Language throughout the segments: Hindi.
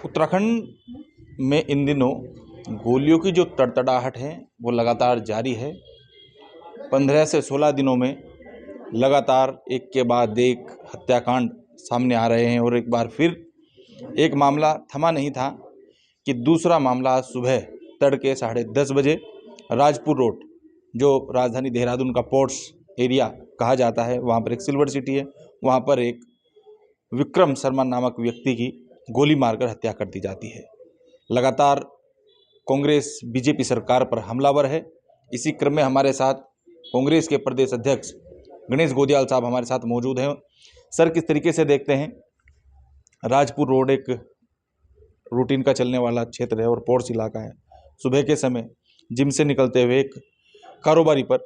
उत्तराखंड में इन दिनों गोलियों की जो तड़तड़ाहट है वो लगातार जारी है। 15 से 16 दिनों में लगातार एक के बाद एक हत्याकांड सामने आ रहे हैं और एक बार फिर एक मामला थमा नहीं था कि दूसरा मामला आज सुबह तड़के 10:30 बजे राजपुर रोड, जो राजधानी देहरादून का पोर्ट्स एरिया कहा जाता है, वहाँ पर एक सिल्वर सिटी है, वहाँ पर एक विक्रम शर्मा नामक व्यक्ति की गोली मारकर हत्या कर दी जाती है। लगातार कांग्रेस बीजेपी सरकार पर हमलावर है। इसी क्रम में हमारे साथ कांग्रेस के प्रदेश अध्यक्ष गणेश गोदियाल साहब हमारे साथ मौजूद हैं। सर, किस तरीके से देखते हैं, राजपुर रोड एक रूटीन का चलने वाला क्षेत्र है और पोर्ट्स इलाका है। सुबह के समय जिम से निकलते हुए एक कारोबारी पर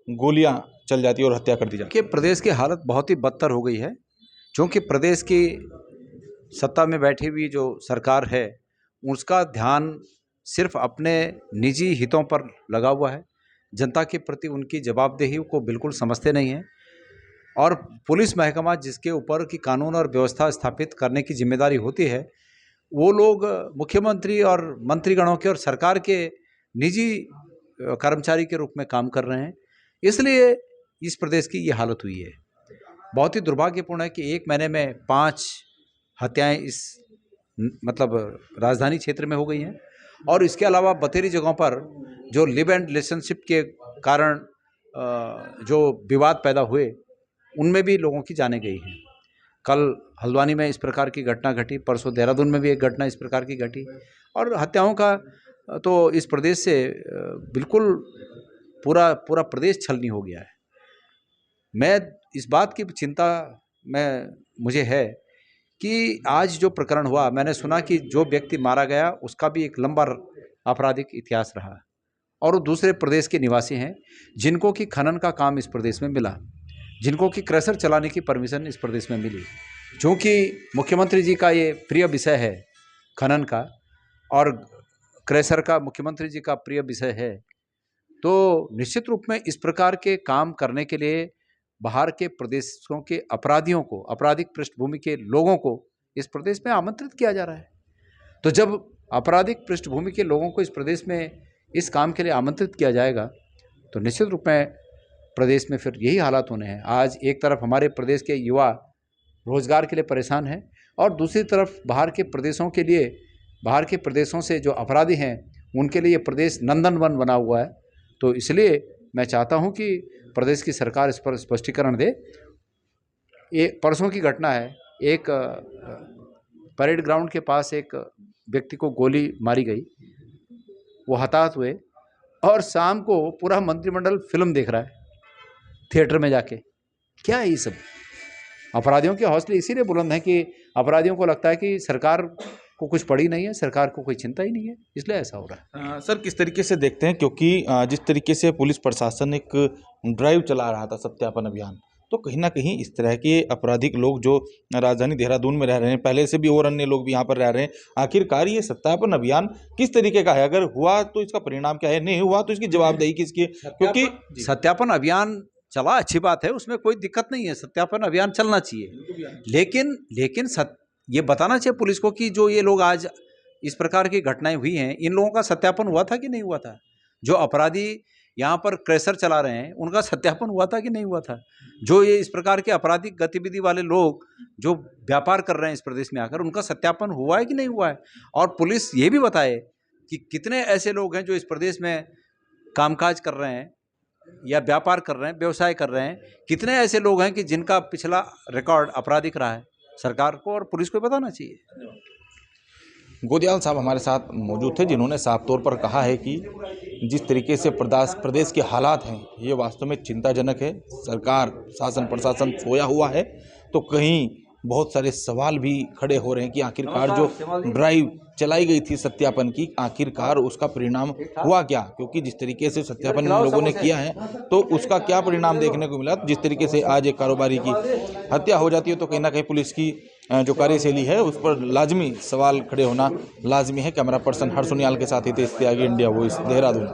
गोलियां चल जाती है और हत्या कर दी जाती है। कि प्रदेश की हालत बहुत ही बदतर हो गई है, क्योंकि प्रदेश की सत्ता में बैठी हुई जो सरकार है उसका ध्यान सिर्फ अपने निजी हितों पर लगा हुआ है। जनता के प्रति उनकी जवाबदेही को बिल्कुल समझते नहीं हैं और पुलिस महकमा जिसके ऊपर की कानून और व्यवस्था स्थापित करने की जिम्मेदारी होती है, वो लोग मुख्यमंत्री और मंत्रीगणों के और सरकार के निजी कर्मचारी के रूप में काम कर रहे हैं। इसलिए इस प्रदेश की ये हालत हुई है। बहुत ही दुर्भाग्यपूर्ण है कि एक महीने में 5 हत्याएं इस राजधानी क्षेत्र में हो गई हैं और इसके अलावा बतेरी जगहों पर जो लिव एंड रिलेशनशिप के कारण जो विवाद पैदा हुए उनमें भी लोगों की जानें गई हैं। कल हल्द्वानी में इस प्रकार की घटना घटी, परसों देहरादून में भी एक घटना इस प्रकार की घटी और हत्याओं का तो इस प्रदेश से बिल्कुल पूरा प्रदेश छलनी हो गया है। मैं इस बात की चिंता मुझे है कि आज जो प्रकरण हुआ, मैंने सुना कि जो व्यक्ति मारा गया उसका भी एक लंबा आपराधिक इतिहास रहा और वो दूसरे प्रदेश के निवासी हैं, जिनको कि खनन का काम इस प्रदेश में मिला, जिनको कि क्रशर चलाने की परमिशन इस प्रदेश में मिली। चूँकि मुख्यमंत्री जी का ये प्रिय विषय है खनन का और क्रशर का मुख्यमंत्री जी का प्रिय विषय है, तो निश्चित रूप में इस प्रकार के काम करने के लिए बाहर के प्रदेशों के अपराधियों को, आपराधिक पृष्ठभूमि के लोगों को इस प्रदेश में आमंत्रित किया जा रहा है। तो जब आपराधिक पृष्ठभूमि के लोगों को इस प्रदेश में इस काम के लिए आमंत्रित किया जाएगा तो निश्चित रूप में प्रदेश में फिर यही हालात होने हैं। आज एक तरफ हमारे प्रदेश के युवा रोजगार के लिए परेशान हैं और दूसरी तरफ बाहर के प्रदेशों से जो अपराधी हैं उनके लिए प्रदेश नंदनवन बना हुआ है। तो इसलिए मैं चाहता हूं कि प्रदेश की सरकार इस पर स्पष्टीकरण दे। ये परसों की घटना है, एक परेड ग्राउंड के पास एक व्यक्ति को गोली मारी गई, वो हताहत हुए और शाम को पूरा मंत्रिमंडल फिल्म देख रहा है थिएटर में जाके। क्या है ये सब? अपराधियों के हौसले इसीलिए बुलंद हैं कि अपराधियों को लगता है कि सरकार को कुछ पड़ी नहीं है, सरकार को कोई चिंता ही नहीं है, इसलिए ऐसा हो रहा है। सर, किस तरीके से देखते हैं, क्योंकि जिस तरीके से पुलिस प्रशासन एक ड्राइव चला रहा था सत्यापन अभियान, तो कहीं ना कहीं इस तरह के आपराधिक लोग जो राजधानी देहरादून में रह रहे हैं, पहले से भी और अन्य लोग भी यहाँ पर रह रहे हैं, आखिरकार ये सत्यापन अभियान किस तरीके का है? अगर हुआ तो इसका परिणाम क्या है, नहीं हुआ तो इसकी जवाबदेही किसकी है? क्योंकि सत्यापन अभियान चला, अच्छी बात है, उसमें कोई दिक्कत नहीं है, सत्यापन अभियान चलना चाहिए, लेकिन ये बताना चाहिए पुलिस को कि जो ये लोग आज इस प्रकार की घटनाएं हुई हैं, इन लोगों का सत्यापन हुआ था कि नहीं हुआ था? जो अपराधी यहाँ पर क्रशर चला रहे हैं उनका सत्यापन हुआ था कि नहीं हुआ था? जो ये इस प्रकार के आपराधिक गतिविधि वाले लोग जो व्यापार कर रहे हैं इस प्रदेश में आकर, उनका सत्यापन हुआ है कि नहीं हुआ है? और पुलिस ये भी बताए कि कितने ऐसे लोग हैं जो इस प्रदेश में कामकाज कर रहे हैं या व्यापार कर रहे हैं, व्यवसाय कर रहे हैं, कितने ऐसे लोग हैं कि जिनका पिछला रिकॉर्ड आपराधिक रहा है। सरकार को और पुलिस को बताना चाहिए। गोदियाल साहब हमारे साथ मौजूद थे, जिन्होंने साफ तौर पर कहा है कि जिस तरीके से प्रदेश के हालात हैं ये वास्तव में चिंताजनक है। सरकार, शासन प्रशासन सोया हुआ है, तो कहीं बहुत सारे सवाल भी खड़े हो रहे हैं कि आखिरकार जो ड्राइव चलाई गई थी सत्यापन की, आखिरकार उसका परिणाम हुआ क्या? क्योंकि जिस तरीके से सत्यापन लोगों ने किया है तो उसका क्या परिणाम देखने को मिला? जिस तरीके से आज एक कारोबारी की हत्या हो जाती है तो कहीं ना कहीं पुलिस की जो कार्यशैली है उस पर लाजमी सवाल खड़े होना लाजमी है। कैमरा पर्सन हर्ष सुनियाल के साथ ही थे त्यागी, इंडिया वॉइस, देहरादून।